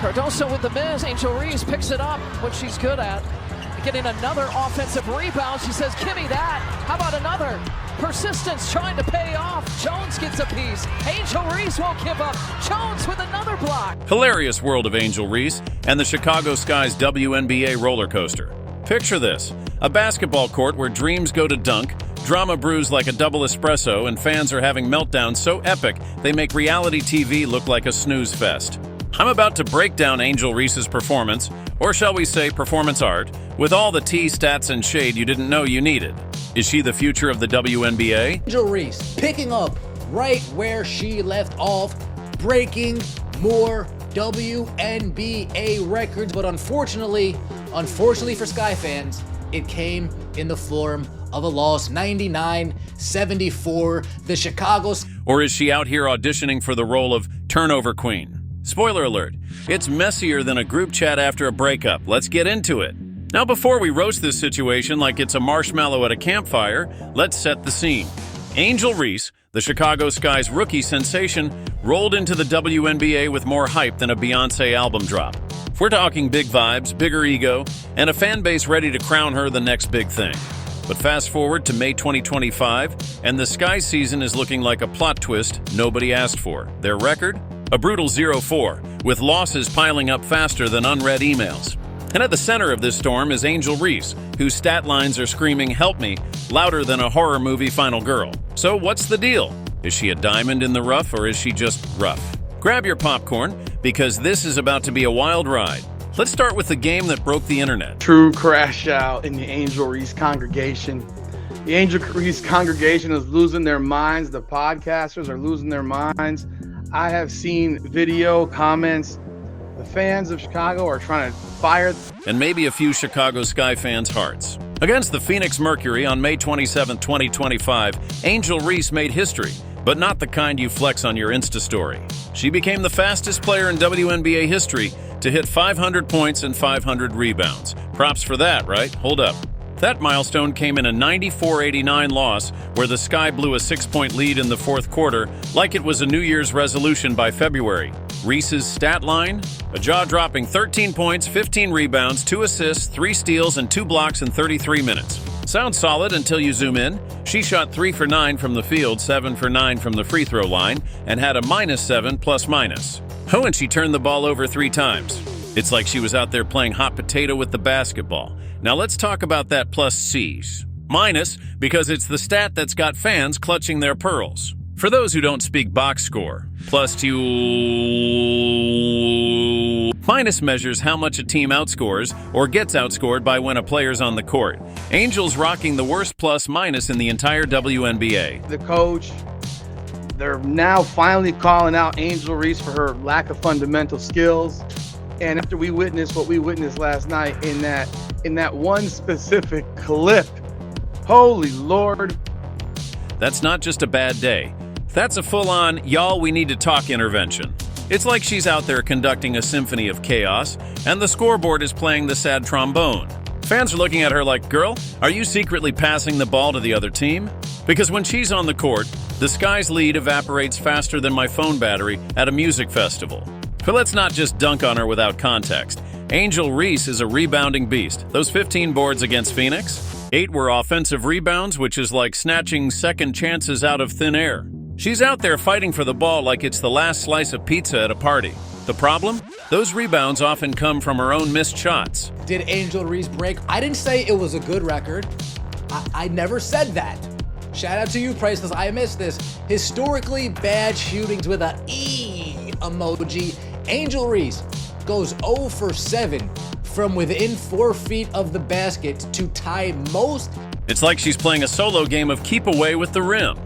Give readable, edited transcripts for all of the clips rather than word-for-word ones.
Cardoso with the miss. Angel Reese picks it up, which she's good at. Getting another offensive rebound. She says, give me that. How about another? Persistence trying to pay off. Jones gets a piece. Angel Reese won't give up. Jones with another block. Hilarious world of Angel Reese and the Chicago Sky's WNBA roller coaster. Picture this: a basketball court where dreams go to dunk, drama brews like a double espresso, and fans are having meltdowns so epic they make reality TV look like a snooze fest. I'm about to break down Angel Reese's performance, or shall we say performance art, with all the tea, stats, and shade you didn't know you needed. Is she the future of the WNBA? Angel Reese picking up right where she left off, breaking more WNBA records, but unfortunately for Sky fans, it came in the form of a loss, 99-74, the Chicago's. Or is she out here auditioning for the role of turnover queen? Spoiler alert, it's messier than a group chat after a breakup. Let's get into it. Now, before we roast this situation like it's a marshmallow at a campfire, let's set the scene. Angel Reese, the Chicago Sky's rookie sensation, rolled into the WNBA with more hype than a Beyoncé album drop. We're talking big vibes, bigger ego, and a fan base ready to crown her the next big thing. But fast forward to May 2025, and the Sky season is looking like a plot twist nobody asked for. Their record? A brutal 0-4, with losses piling up faster than unread emails. And at the center of this storm is Angel Reese, whose stat lines are screaming, "Help me," louder than a horror movie final girl. So what's the deal? Is she a diamond in the rough, or is she just rough? Grab your popcorn, because this is about to be a wild ride. Let's start with the game that broke the internet. True crash out in the Angel Reese congregation. The Angel Reese congregation is losing their minds. The podcasters are losing their minds. I have seen video comments. The fans of Chicago are trying to fire. And maybe a few Chicago Sky fans' hearts. Against the Phoenix Mercury on May 27, 2025, Angel Reese made history, but not the kind you flex on your Insta story. She became the fastest player in WNBA history to hit 500 points and 500 rebounds. Props for that, right? Hold up. That milestone came in a 94-89 loss where the Sky blew a 6-point lead in the fourth quarter like it was a New Year's resolution by February. Reese's stat line? A jaw-dropping 13 points, 15 rebounds, 2 assists, 3 steals, and 2 blocks in 33 minutes. Sounds solid until you zoom in. She shot 3 for 9 from the field, 7 for 9 from the free throw line, and had a -7 plus-minus. Oh, and she turned the ball over 3 times. It's like she was out there playing hot potato with the basketball. Now let's talk about that plus C's. Minus, because it's the stat that's got fans clutching their pearls. For those who don't speak box score, plus two. Minus measures how much a team outscores or gets outscored by when a player's on the court. Angel's rocking the worst plus minus in the entire WNBA. The coach, they're now finally calling out Angel Reese for her lack of fundamental skills. And after we witnessed what we witnessed last night in that one specific clip, holy Lord. That's not just a bad day. That's a full-on, y'all, we need to talk intervention. It's like she's out there conducting a symphony of chaos, and the scoreboard is playing the sad trombone. Fans are looking at her like, girl, are you secretly passing the ball to the other team? Because when she's on the court, the Sky's lead evaporates faster than my phone battery at a music festival. But let's not just dunk on her without context. Angel Reese is a rebounding beast. Those 15 boards against Phoenix, 8 were offensive rebounds, which is like snatching second chances out of thin air. She's out there fighting for the ball like it's the last slice of pizza at a party. The problem? Those rebounds often come from her own missed shots. Did Angel Reese break? I didn't say it was a good record. I never said that. Shout out to you, Priceless. I missed this. Historically bad shootings with a E emoji. Angel Reese goes 0 for 7 from within 4 feet of the basket to tie most. It's like she's playing a solo game of keep away with the rim.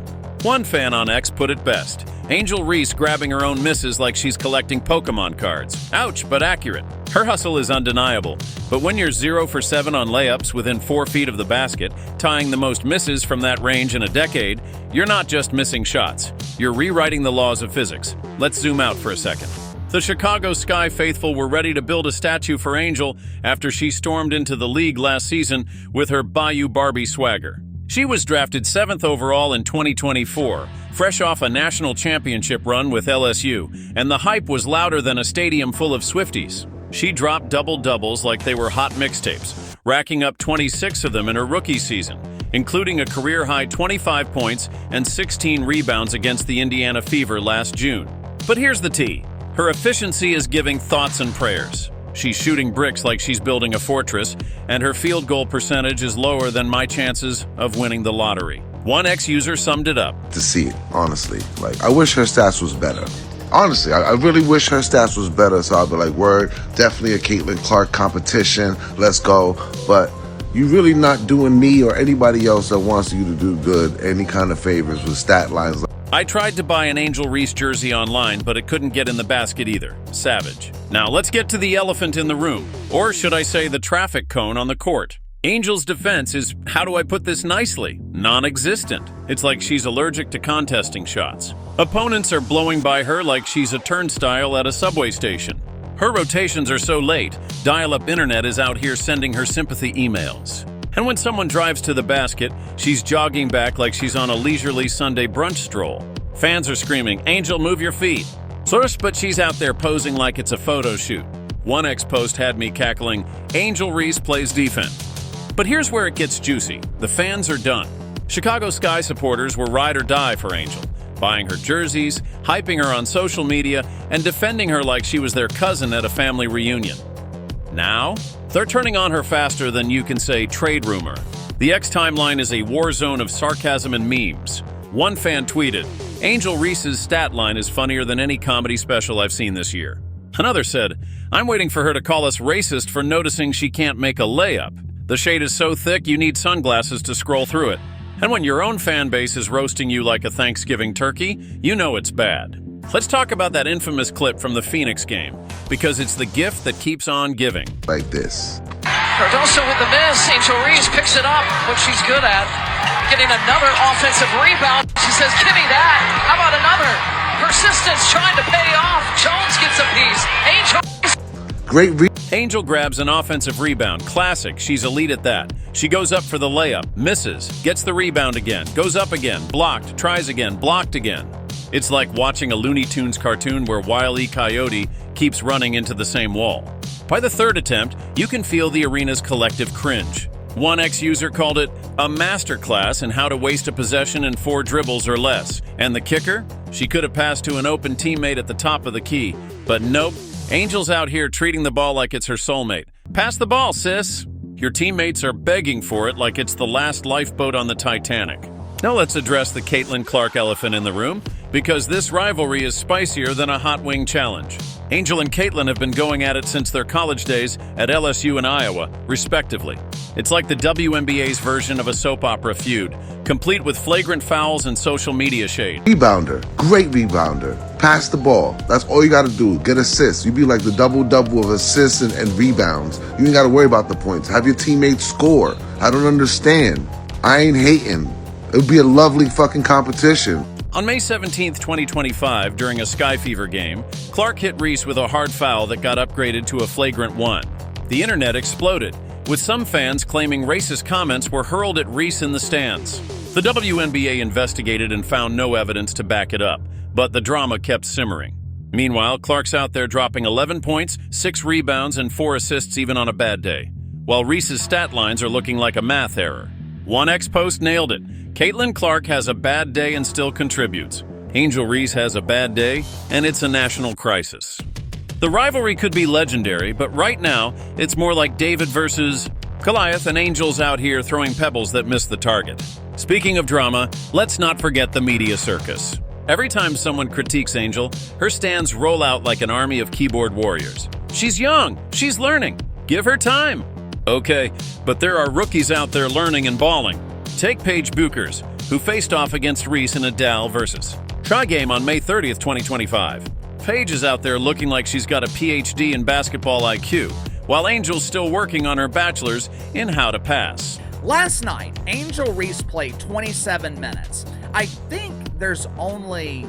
One fan on X put it best. Angel Reese grabbing her own misses like she's collecting Pokemon cards. Ouch, but accurate. Her hustle is undeniable. But when you're 0 for 7 on layups within 4 feet of the basket, tying the most misses from that range in a decade, you're not just missing shots. You're rewriting the laws of physics. Let's zoom out for a second. The Chicago Sky faithful were ready to build a statue for Angel after she stormed into the league last season with her Bayou Barbie swagger. She was drafted 7th overall in 2024, fresh off a national championship run with LSU, and the hype was louder than a stadium full of Swifties. She dropped double-doubles like they were hot mixtapes, racking up 26 of them in her rookie season, including a career-high 25 points and 16 rebounds against the Indiana Fever last June. But here's the tea. Her efficiency is giving thoughts and prayers. She's shooting bricks like she's building a fortress, and her field goal percentage is lower than my chances of winning the lottery. One ex-user summed it up. To see it, honestly. Like, I wish her stats was better. Honestly, I really wish her stats was better, so I'd be like, word, definitely a Caitlyn Clark competition, let's go. But you really not doing me or anybody else that wants you to do good any kind of favors with stat lines. I tried to buy an Angel Reese jersey online, but it couldn't get in the basket either. Savage. Now let's get to the elephant in the room, or should I say the traffic cone on the court. Angel's defense is, how do I put this nicely, non-existent. It's like she's allergic to contesting shots. Opponents are blowing by her like she's a turnstile at a subway station. Her rotations are so late, dial-up internet is out here sending her sympathy emails. And when someone drives to the basket, she's jogging back like she's on a leisurely Sunday brunch stroll. Fans are screaming, "Angel, move your feet." But she's out there posing like it's a photo shoot. One ex-post had me cackling, "Angel Reese plays defense." But here's where it gets juicy. The fans are done. Chicago Sky supporters were ride or die for Angel, buying her jerseys, hyping her on social media, and defending her like she was their cousin at a family reunion. Now, they're turning on her faster than you can say trade rumor. The X timeline is a war zone of sarcasm and memes. One fan tweeted, "Angel Reese's stat line is funnier than any comedy special I've seen this year." Another said, "I'm waiting for her to call us racist for noticing she can't make a layup. The shade is so thick you need sunglasses to scroll through it." And when your own fan base is roasting you like a Thanksgiving turkey, you know it's bad. Let's talk about that infamous clip from the Phoenix game, because it's the gift that keeps on giving. Like this. Cardoso with the miss. Angel Reese picks it up, what she's good at. Getting another offensive rebound. She says, "Give me that." How about another? Persistence trying to pay off. Jones gets a piece. Angel. Great Angel grabs an offensive rebound. Classic. She's elite at that. She goes up for the layup, misses, gets the rebound again, goes up again, blocked, tries again, blocked again. It's like watching a Looney Tunes cartoon where Wile E. Coyote keeps running into the same wall. By the third attempt, you can feel the arena's collective cringe. One ex-user called it a masterclass in how to waste a possession in 4 dribbles or less. And the kicker? She could have passed to an open teammate at the top of the key. But nope, Angel's out here treating the ball like it's her soulmate. "Pass the ball, sis." Your teammates are begging for it like it's the last lifeboat on the Titanic. Now let's address the Caitlyn Clark elephant in the room, because this rivalry is spicier than a hot wing challenge. Angel and Caitlyn have been going at it since their college days at LSU and Iowa, respectively. It's like the WNBA's version of a soap opera feud, complete with flagrant fouls and social media shade. Rebounder, great rebounder. Pass the ball. That's all you got to do. Get assists. You be like the double-double of assists and rebounds. You ain't got to worry about the points. Have your teammates score. I don't understand. I ain't hating. It would be a lovely fucking competition. On May 17th, 2025, during a Sky Fever game, Clark hit Reese with a hard foul that got upgraded to a flagrant 1. The internet exploded, with some fans claiming racist comments were hurled at Reese in the stands. The WNBA investigated and found no evidence to back it up, but the drama kept simmering. Meanwhile, Clark's out there dropping 11 points, 6 rebounds, and 4 assists even on a bad day, while Reese's stat lines are looking like a math error. One ex-post nailed it. Caitlyn Clark has a bad day and still contributes. Angel Reese has a bad day, and it's a national crisis. The rivalry could be legendary, but right now, it's more like David versus Goliath, and Angel's out here throwing pebbles that miss the target. Speaking of drama, let's not forget the media circus. Every time someone critiques Angel, her stands roll out like an army of keyboard warriors. She's young, she's learning, give her time. Okay, but there are rookies out there learning and balling. Take Paige Buchers, who faced off against Reese in a Dow versus Try game on May 30th, 2025. Paige is out there looking like she's got a PhD in basketball IQ, while Angel's still working on her bachelor's in how to pass. Last night, Angel Reese played 27 minutes. I think there's only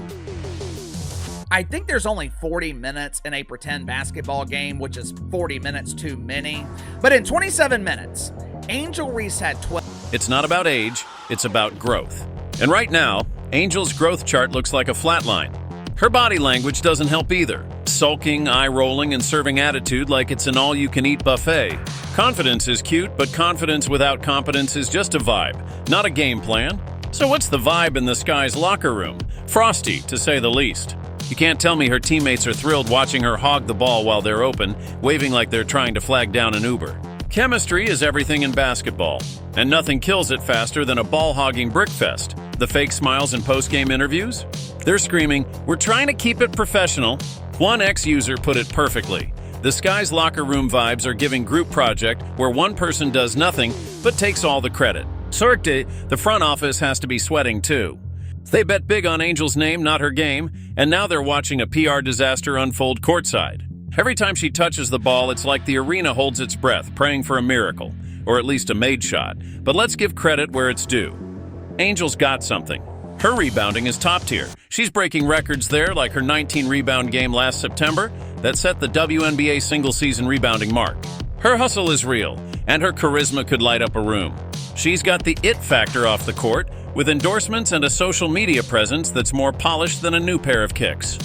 40 minutes in a pretend basketball game, which is 40 minutes too many. But in 27 minutes, Angel Reese had 12. It's not about age, it's about growth. And right now, Angel's growth chart looks like a flat line. Her body language doesn't help either. Sulking, eye-rolling, and serving attitude like it's an all-you-can-eat buffet. Confidence is cute, but confidence without competence is just a vibe, not a game plan. So what's the vibe in the Sky's locker room? Frosty, to say the least. You can't tell me her teammates are thrilled watching her hog the ball while they're open, waving like they're trying to flag down an Uber. Chemistry is everything in basketball, and nothing kills it faster than a ball-hogging brickfest. The fake smiles in post-game interviews? They're screaming, "We're trying to keep it professional." One ex-user put it perfectly. The Sky's locker room vibes are giving group project where one person does nothing but takes all the credit. Sorte, the front office has to be sweating too. They bet big on Angel's name, not her game, and now they're watching a PR disaster unfold courtside. Every time she touches the ball, it's like the arena holds its breath, praying for a miracle, or at least a made shot. But let's give credit where it's due. Angel's got something. Her rebounding is top tier. She's breaking records there, like her 19-rebound game last September that set the WNBA single-season rebounding mark. Her hustle is real, and her charisma could light up a room. She's got the it factor off the court, with endorsements and a social media presence that's more polished than a new pair of kicks.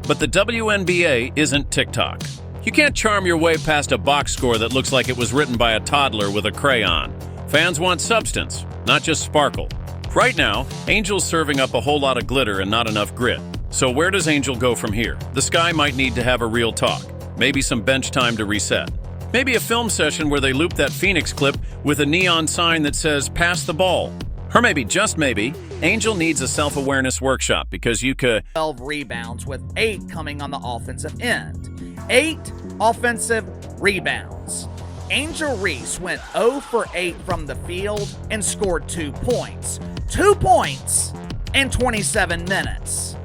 But the WNBA isn't TikTok. You can't charm your way past a box score that looks like it was written by a toddler with a crayon. Fans want substance, not just sparkle. Right now, Angel's serving up a whole lot of glitter and not enough grit. So where does Angel go from here? The Sky might need to have a real talk. Maybe some bench time to reset. Maybe a film session where they loop that Phoenix clip with a neon sign that says, "Pass the ball." Or maybe, just maybe, Angel needs a self-awareness workshop because you could 12 rebounds with 8 coming on the offensive end. 8 offensive rebounds. Angel Reese went 0 for 8 from the field and scored 2 points. 2 points in 27 minutes.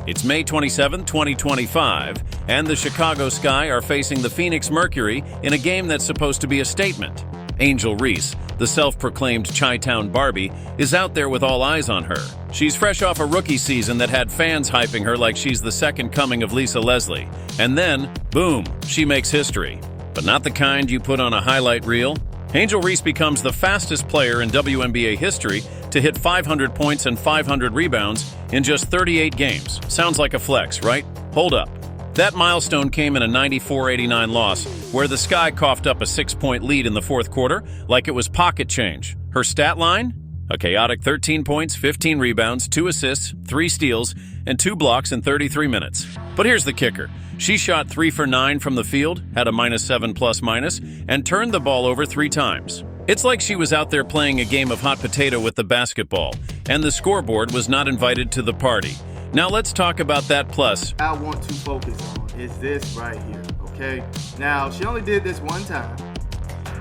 It's May 27, 2025, and the Chicago Sky are facing the Phoenix Mercury in a game that's supposed to be a statement. Angel Reese, the self-proclaimed Chi-Town Barbie, is out there with all eyes on her. She's fresh off a rookie season that had fans hyping her like she's the second coming of Lisa Leslie. And then, boom, she makes history. But not the kind you put on a highlight reel. Angel Reese becomes the fastest player in WNBA history to hit 500 points and 500 rebounds in just 38 games. Sounds like a flex, right? Hold up. That milestone came in a 94-89 loss, where the Sky coughed up a 6-point lead in the fourth quarter like it was pocket change. Her stat line? A chaotic 13 points, 15 rebounds, 2 assists, 3 steals, and 2 blocks in 33 minutes. But here's the kicker. She shot 3 for 9 from the field, had a -7+-, and turned the ball over 3 times. It's like she was out there playing a game of hot potato with the basketball, and the scoreboard was not invited to the party. Now let's talk about that plus. I want to focus on is this right here, okay? Now, she only did this one time,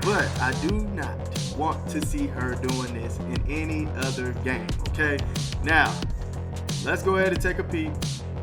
but I do not want to see her doing this in any other game, okay? Now, let's go ahead and take a peek.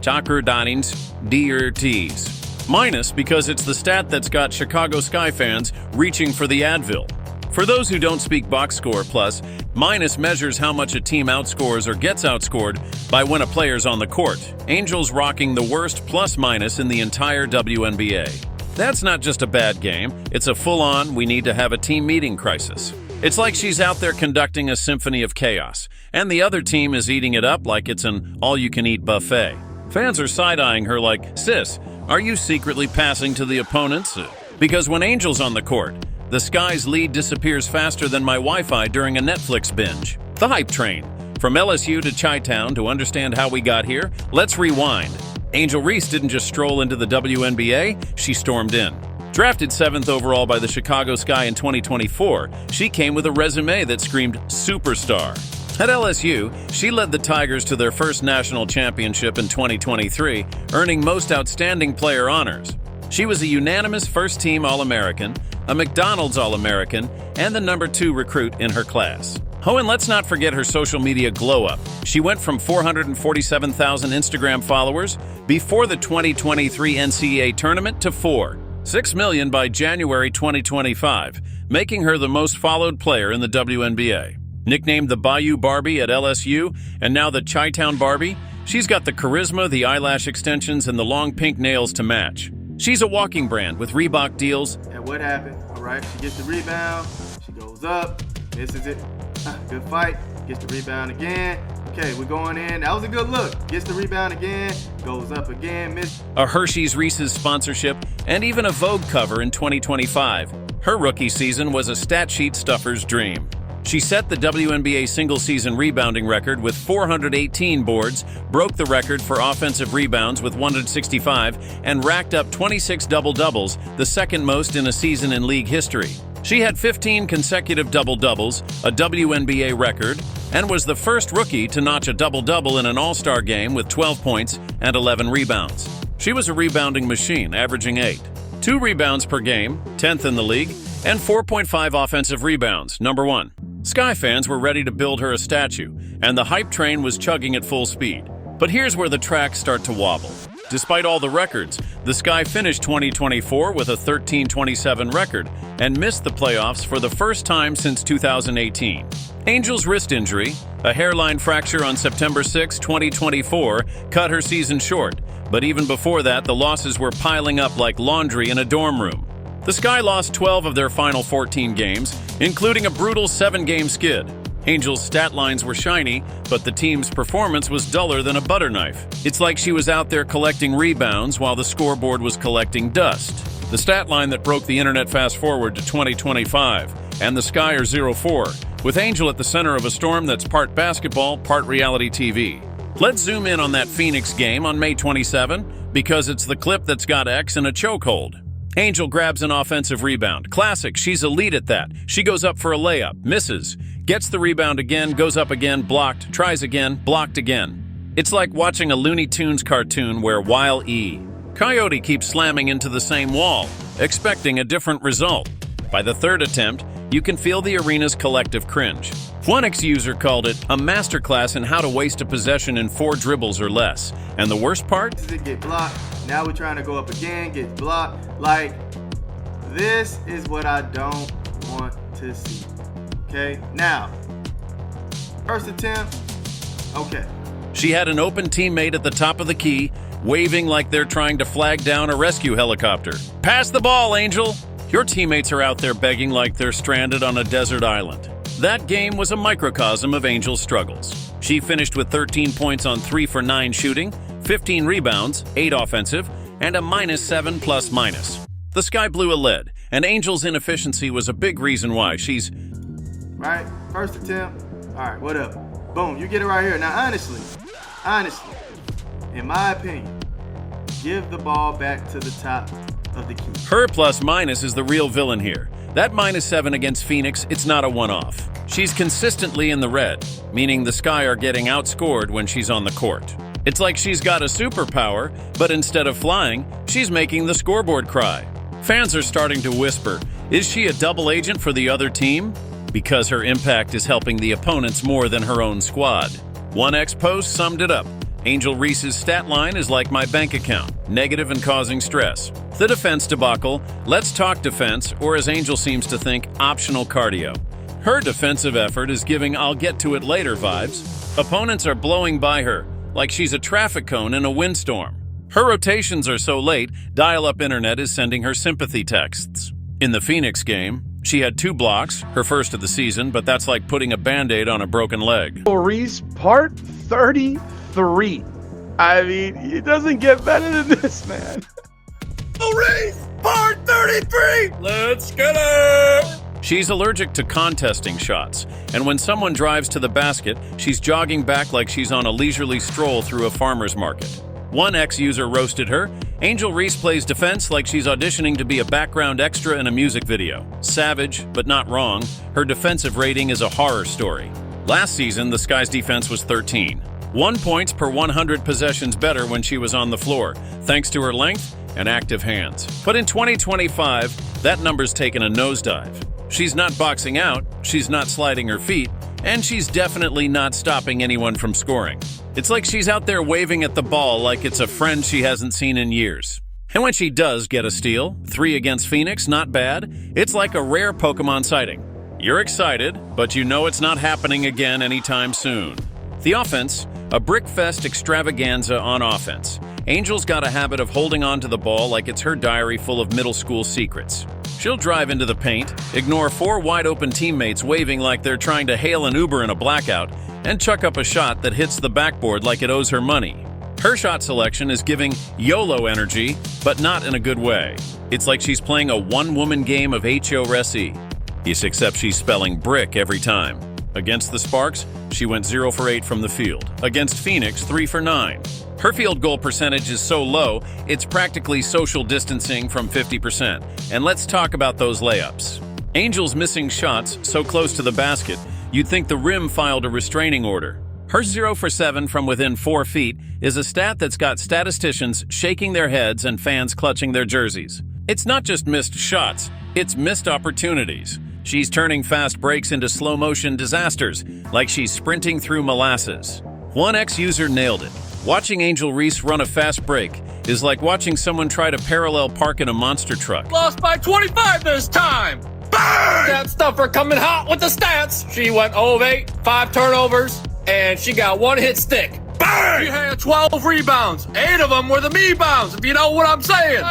Tucker Dinings, DRTs. Minus because it's the stat that's got Chicago Sky fans reaching for the Advil. For those who don't speak box score plus, minus measures how much a team outscores or gets outscored by when a player's on the court. Angel's rocking the worst plus-minus in the entire WNBA. That's not just a bad game, it's a full-on we need to have a team meeting crisis. It's like she's out there conducting a symphony of chaos, and the other team is eating it up like it's an all-you-can-eat buffet. Fans are side-eyeing her like, "Sis, are you secretly passing to the opponents?" Because when Angel's on the court, the Sky's lead disappears faster than my Wi-Fi during a Netflix binge. The hype train. From LSU to Chi-Town to understand how we got here, let's rewind. Angel Reese didn't just stroll into the WNBA, she stormed in. Drafted 7th overall by the Chicago Sky in 2024, she came with a resume that screamed superstar. At LSU, she led the Tigers to their first national championship in 2023, earning Most Outstanding Player honors. She was a unanimous first-team All-American, a McDonald's All-American, and the #2 recruit in her class. Oh, and let's not forget her social media glow-up. She went from 447,000 Instagram followers before the 2023 NCAA tournament to 6 million by January 2025, making her the most followed player in the WNBA. Nicknamed the Bayou Barbie at LSU, and now the Chi-Town Barbie, she's got the charisma, the eyelash extensions, and the long pink nails to match. She's a walking brand with Reebok deals. And what happened? All right, she gets the rebound, she goes up, misses it. Good fight, gets the rebound again, Okay, we're going in. That was a good look. Gets the rebound again, goes up again, miss. A Hershey's Reese's sponsorship, and even a Vogue cover in 2025. Her rookie season was a stat sheet stuffer's dream. She set the WNBA single-season rebounding record with 418 boards, broke the record for offensive rebounds with 165, and racked up 26 double-doubles, the second most in a season in league history. She had 15 consecutive double-doubles, a WNBA record, and was the first rookie to notch a double-double in an All-Star game with 12 points and 11 rebounds. She was a rebounding machine, averaging 8. 2 rebounds per game, 10th in the league, and 4.5 offensive rebounds, number 1. Sky fans were ready to build her a statue, and the hype train was chugging at full speed. But here's where the tracks start to wobble. Despite all the records, the Sky finished 2024 with a 13-27 record and missed the playoffs for the first time since 2018. Angel's wrist injury, a hairline fracture on September 6, 2024, cut her season short. But even before that, the losses were piling up like laundry in a dorm room. The Sky lost 12 of their final 14 games, including a brutal 7-game skid. Angel's stat lines were shiny, but the team's performance was duller than a butter knife. It's like she was out there collecting rebounds while the scoreboard was collecting dust. The stat line that broke the internet fast forward to 2025, and the Sky are 0-4, with Angel at the center of a storm that's part basketball, part reality TV. Let's zoom in on that Phoenix game on May 27, because it's the clip that's got X in a chokehold. Angel grabs an offensive rebound. Classic, she's elite at that. She goes up for a layup, misses, gets the rebound again, goes up again, blocked, tries again, blocked again. It's like watching a Looney Tunes cartoon where Wile E. Coyote keeps slamming into the same wall, expecting a different result. By the third attempt, you can feel the arena's collective cringe. One ex-user called it a masterclass in how to waste a possession in 4 dribbles or less. And the worst part? It get blocked. Now we're trying to go up again, get blocked. Like, this is what I don't want to see. Okay, now, first attempt, okay. She had an open teammate at the top of the key, waving like they're trying to flag down a rescue helicopter. Pass the ball, Angel! Your teammates are out there begging like they're stranded on a desert island. That game was a microcosm of Angel's struggles. She finished with 13 points on 3 for 9 shooting, 15 rebounds, 8 offensive, and a -7+-. The Sky blew a lid, and Angel's inefficiency was a big reason why she's... Right, first attempt, all right, whatever. Boom, you get it right here. Now, honestly, in my opinion, give the ball back to the top of the key. Her plus-minus is the real villain here. That -7 against Phoenix, it's not a one-off. She's consistently in the red, meaning the Sky are getting outscored when she's on the court. It's like she's got a superpower, but instead of flying, she's making the scoreboard cry. Fans are starting to whisper, is she a double agent for the other team? Because her impact is helping the opponents more than her own squad. One ex-post summed it up. Angel Reese's stat line is like my bank account, negative and causing stress. The defense debacle, let's talk defense, or as Angel seems to think, optional cardio. Her defensive effort is giving I'll get to it later vibes. Opponents are blowing by her, like she's a traffic cone in a windstorm. Her rotations are so late, dial-up internet is sending her sympathy texts. In the Phoenix game, she had 2 blocks, her first of the season, but that's like putting a Band-Aid on a broken leg. Angel Reese, part 33. I mean, it doesn't get better than this, man. Angel Reese, part 33! Let's get it! She's allergic to contesting shots, and when someone drives to the basket, she's jogging back like she's on a leisurely stroll through a farmer's market. One ex-user roasted her. Angel Reese plays defense like she's auditioning to be a background extra in a music video. Savage, but not wrong. Her defensive rating is a horror story. Last season, the Sky's defense was 13. 1 point per 100 possessions better when she was on the floor, thanks to her length and active hands. But in 2025, that number's taken a nosedive. She's not boxing out, she's not sliding her feet, and she's definitely not stopping anyone from scoring. It's like she's out there waving at the ball like it's a friend she hasn't seen in years. And when she does get a steal, 3 against Phoenix, not bad, it's like a rare Pokemon sighting. You're excited, but you know it's not happening again anytime soon. The offense, a brickfest extravaganza on offense. Angel's got a habit of holding on to the ball like it's her diary full of middle school secrets. She'll drive into the paint, ignore 4 wide-open teammates waving like they're trying to hail an Uber in a blackout, and chuck up a shot that hits the backboard like it owes her money. Her shot selection is giving YOLO energy, but not in a good way. It's like she's playing a one-woman game of HORESE. Yes, except she's spelling brick every time. Against the Sparks, she went 0 for 8 from the field. Against Phoenix, 3 for 9. Her field goal percentage is so low, it's practically social distancing from 50%. And let's talk about those layups. Angel's missing shots so close to the basket, you'd think the rim filed a restraining order. Her 0 for 7 from within 4 feet is a stat that's got statisticians shaking their heads and fans clutching their jerseys. It's not just missed shots, it's missed opportunities. She's turning fast breaks into slow-motion disasters, like she's sprinting through molasses. One ex-user nailed it. Watching Angel Reese run a fast break is like watching someone try to parallel park in a monster truck. Lost by 25 this time! Bang! That stuffer coming hot with the stats. She went 0 of 8, 5 turnovers, and she got 1 hit stick. Bang! She had 12 rebounds. 8 of them were the me-bounds, if you know what I'm saying.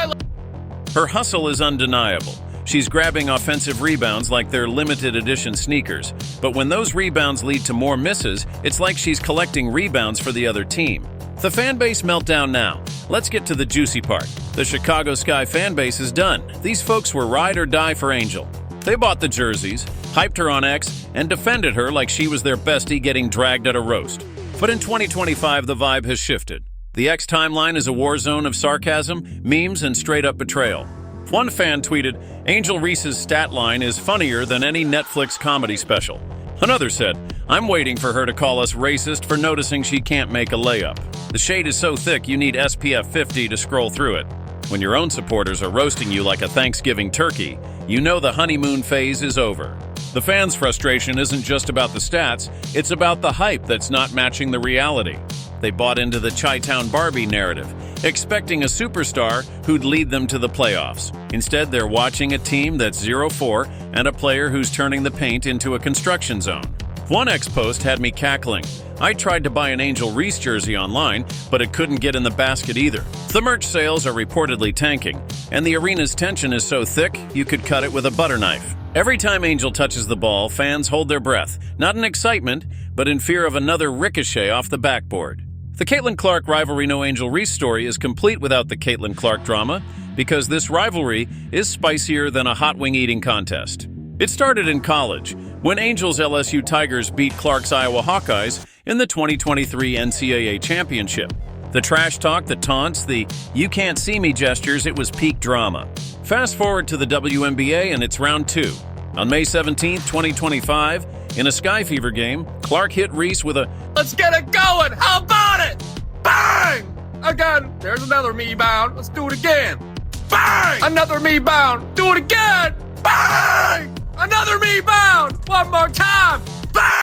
Her hustle is undeniable. She's grabbing offensive rebounds like they're limited edition sneakers. But when those rebounds lead to more misses, it's like she's collecting rebounds for the other team. The fan base meltdown now. Let's get to the juicy part. The Chicago Sky fan base is done. These folks were ride or die for Angel. They bought the jerseys, hyped her on X, and defended her like she was their bestie getting dragged at a roast. But in 2025, the vibe has shifted. The X timeline is a war zone of sarcasm, memes, and straight-up betrayal. One fan tweeted, "Angel Reese's stat line is funnier than any Netflix comedy special." Another said, "I'm waiting for her to call us racist for noticing she can't make a layup. The shade is so thick you need SPF 50 to scroll through it." When your own supporters are roasting you like a Thanksgiving turkey, you know the honeymoon phase is over. The fans' frustration isn't just about the stats, it's about the hype that's not matching the reality. They bought into the Chi-Town Barbie narrative, expecting a superstar who'd lead them to the playoffs. Instead, they're watching a team that's 0-4 and a player who's turning the paint into a construction zone. One ex-post had me cackling. I tried to buy an Angel Reese jersey online, but it couldn't get in the basket either. The merch sales are reportedly tanking, and the arena's tension is so thick you could cut it with a butter knife. Every time Angel touches the ball, fans hold their breath, not in excitement, but in fear of another ricochet off the backboard. The Caitlyn Clark Rivalry No Angel Reese story is complete without the Caitlyn Clark drama, because this rivalry is spicier than a hot wing eating contest. It started in college, when Angel's LSU Tigers beat Clark's Iowa Hawkeyes in the 2023 NCAA Championship. The trash talk, the taunts, the "you can't see me" gestures, it was peak drama. Fast forward to the WNBA and it's round 2. On May 17, 2025, in a Sky Fever game, Clark hit Reese with a Let's get it going! How about it? Bang! Again, there's another me bound. Let's do it again. Bang! Another me bound. Do it again. Bang! Another me bound. One more time. Bang!